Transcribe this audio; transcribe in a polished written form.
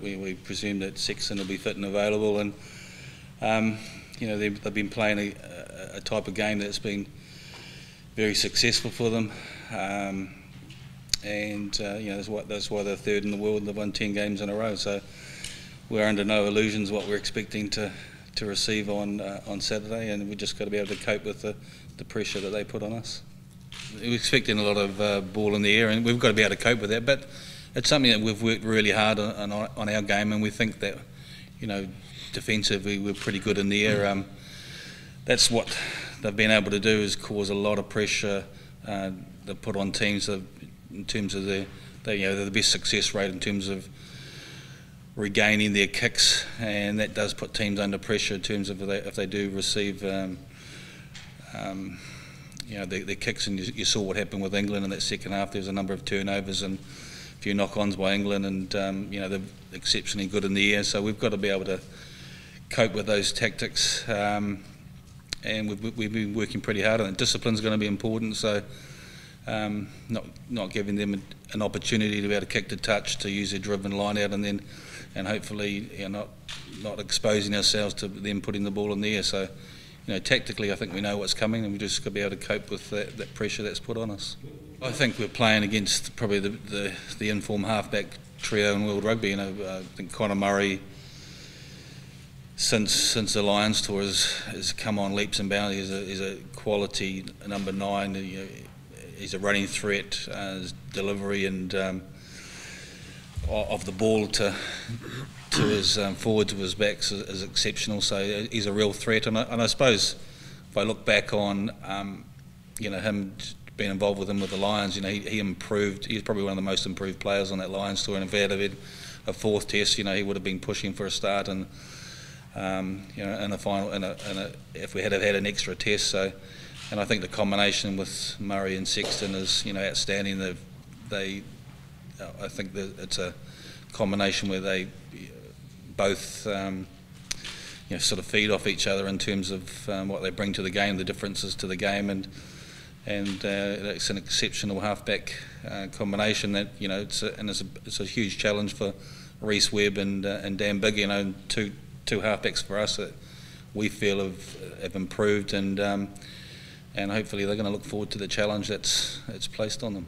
We presume that Sexton will be fit and available, and they've been playing a type of game that's been very successful for them, that's why they're third in the world and they've won 10 games in a row. So we're under no illusions what we're expecting to receive on Saturday, and we've just got to be able to cope with the pressure that they put on us. We're expecting a lot of ball in the air, and we've got to be able to cope with that. But it's something that we've worked really hard on our game, and we think that, defensively we're pretty good in the air. That's what they've been able to do, is cause a lot of pressure they put on teams in terms of they're the best success rate in terms of regaining their kicks, and that does put teams under pressure in terms of if they do receive their kicks. And you saw what happened with England in that second half. There was a number of turnovers and a few knock-ons by England, and they're exceptionally good in the air. So we've got to be able to cope with those tactics, and we've been working pretty hard on it. Discipline's going to be important, so not giving them an opportunity to be able to kick to touch, to use their driven line out, and hopefully not exposing ourselves to them putting the ball in the air. So tactically I think we know what's coming, and we just got to be able to cope with that pressure that's put on us. I think we're playing against probably the informed halfback trio in world rugby. I think Conor Murray, since the Lions tour, has come on leaps and bounds. He's a quality number 9. He's a running threat. His delivery and of the ball to his forward to his backs is exceptional. So he's a real threat. And I suppose if I look back on him being involved with him with the Lions, he improved. He's probably one of the most improved players on that Lions tour. And if he had a fourth test, he would have been pushing for a start, and in a final, if we had had an extra test. So, and I think the combination with Murray and Sexton is outstanding. I think that it's a combination where they both sort of feed off each other in terms of what they bring to the game, the differences to the game, and it's an exceptional halfback combination. That it's a huge challenge for Reece Webb and Dan Bigg. Two halfbacks for us that we feel have improved, and hopefully they're going to look forward to the challenge that's placed on them.